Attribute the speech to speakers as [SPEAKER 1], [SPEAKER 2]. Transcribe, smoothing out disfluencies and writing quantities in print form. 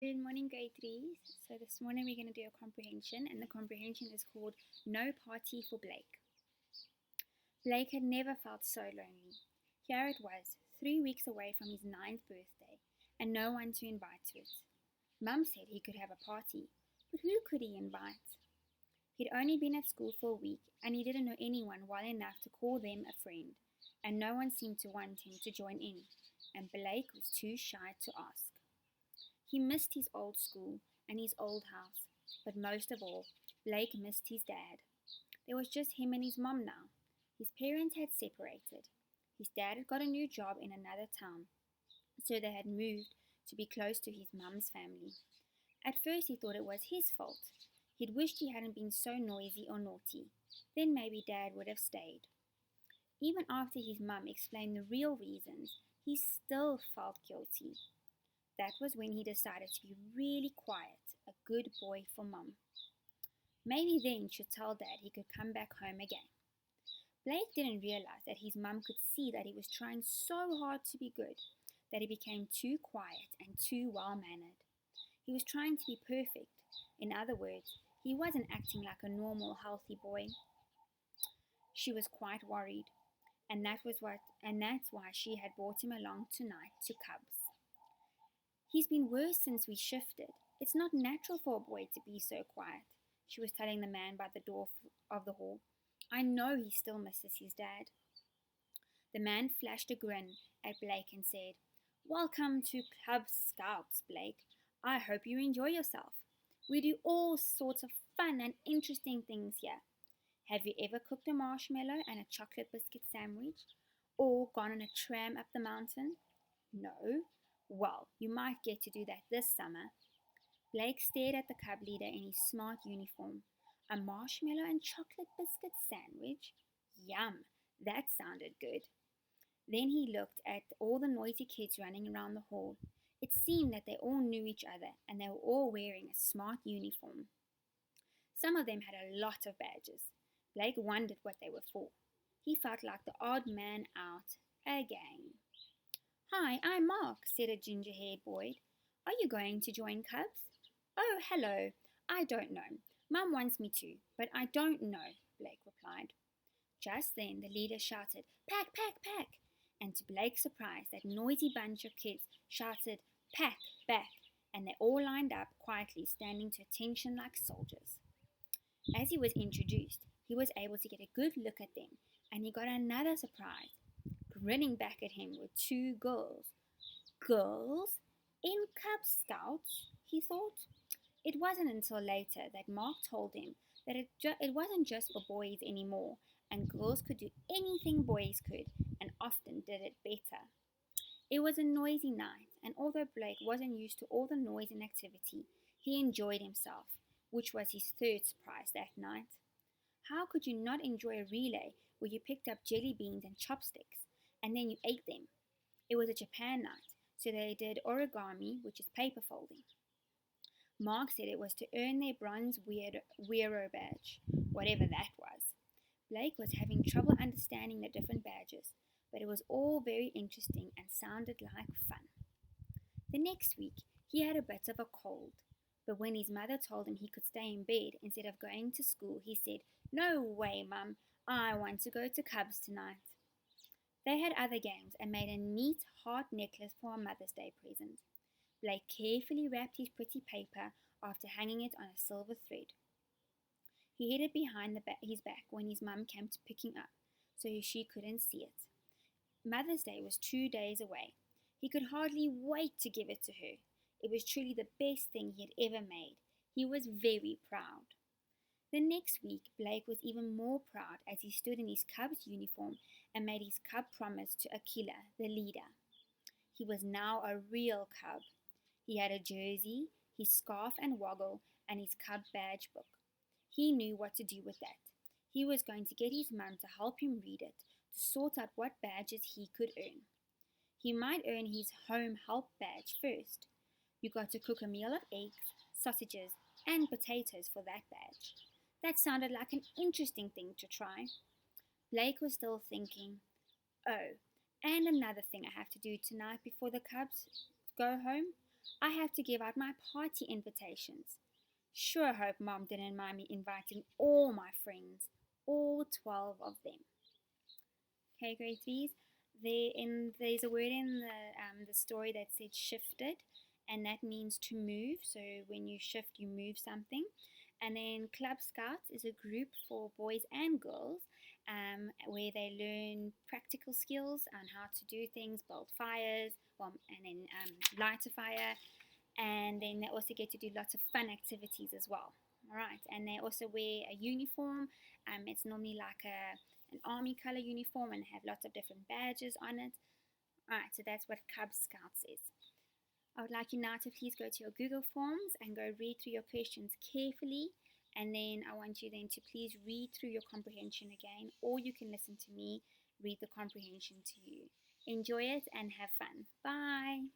[SPEAKER 1] Good morning, grade threes. So this morning we're going to do a comprehension, and the comprehension is called No Party for Blake. Blake had never felt so lonely. Here it was, 3 weeks away from his ninth birthday, and no one to invite to it. Mum said he could have a party, but who could he invite? He'd only been at school for a week, and he didn't know anyone well enough to call them a friend, and no one seemed to want him to join in, and Blake was too shy to ask. He missed his old school and his old house, but most of all, Blake missed his dad. There was just him and his mom now. His parents had separated. His dad had got a new job in another town, so they had moved to be close to his mum's family. At first, he thought it was his fault. He'd wished he hadn't been so noisy or naughty. Then maybe Dad would have stayed. Even after his mum explained the real reasons, he still felt guilty. That was when he decided to be really quiet, a good boy for Mum. Maybe then she'd tell Dad he could come back home again. Blake didn't realize that his mum could see that he was trying so hard to be good that he became too quiet and too well-mannered. He was trying to be perfect. In other words, he wasn't acting like a normal, healthy boy. She was quite worried, and that's why she had brought him along tonight to Cubs. He's been worse since we shifted. It's not natural for a boy to be so quiet, she was telling the man by the door of the hall. I know he still misses his dad. The man flashed a grin at Blake and said, Welcome to Cub Scouts, Blake. I hope you enjoy yourself. We do all sorts of fun and interesting things here. Have you ever cooked a marshmallow and a chocolate biscuit sandwich? Or gone on a tram up the mountain? No? Well, you might get to do that this summer. Blake stared at the cub leader in his smart uniform. A marshmallow and chocolate biscuit sandwich? Yum, that sounded good. Then he looked at all the noisy kids running around the hall. It seemed that they all knew each other and they were all wearing a smart uniform. Some of them had a lot of badges. Blake wondered what they were for. He felt like the odd man out again. Hi, I'm Mark, said a ginger-haired boy. Are you going to join Cubs? Oh, hello. I don't know. Mum wants me to, but I don't know, Blake replied. Just then the leader shouted, Pack, pack, pack, and to Blake's surprise that noisy bunch of kids shouted, Pack, back, and they all lined up quietly, standing to attention like soldiers. As he was introduced, he was able to get a good look at them, and he got another surprise. Grinning back at him were two girls. Girls? In Cub Scouts? He thought. It wasn't until later that Mark told him that it wasn't just for boys anymore, and girls could do anything boys could, and often did it better. It was a noisy night, and although Blake wasn't used to all the noise and activity, he enjoyed himself, which was his third surprise that night. How could you not enjoy a relay where you picked up jelly beans and chopsticks, and then you ate them? It was a Japan night, so they did origami, which is paper folding. Mark said it was to earn their bronze Weiro badge, whatever that was. Blake was having trouble understanding the different badges, but it was all very interesting and sounded like fun. The next week, he had a bit of a cold, but when his mother told him he could stay in bed instead of going to school, he said, No way, Mum, I want to go to Cubs tonight. They had other games and made a neat heart necklace for a Mother's Day present. Blake carefully wrapped his pretty paper after hanging it on a silver thread. He hid it behind his back when his mum came to pick him up, so she couldn't see it. Mother's Day was 2 days away. He could hardly wait to give it to her. It was truly the best thing he had ever made. He was very proud. The next week, Blake was even more proud as he stood in his Cubs uniform and made his Cub promise to Akila, the leader. He was now a real Cub. He had a jersey, his scarf and woggle, and his Cub badge book. He knew what to do with that. He was going to get his mum to help him read it, to sort out what badges he could earn. He might earn his home help badge first. You got to cook a meal of eggs, sausages, and potatoes for that badge. That sounded like an interesting thing to try. Blake was still thinking, Oh, and another thing I have to do tonight before the Cubs go home. I have to give out my party invitations. Sure hope Mom didn't mind me inviting all my friends, all 12 of them. Okay, grade threes. There's a word in the story that said shifted, and that means to move. So when you shift, you move something. And then Club Scouts is a group for boys and girls where they learn practical skills on how to do things, build fires, and then light a fire. And then they also get to do lots of fun activities as well. All right, and they also wear a uniform. It's normally like an army color uniform and have lots of different badges on it. All right, so that's what Cub Scouts is. I would like you now to please go to your Google Forms and go read through your questions carefully. And then I want you then to please read through your comprehension again, or you can listen to me read the comprehension to you. Enjoy it and have fun. Bye.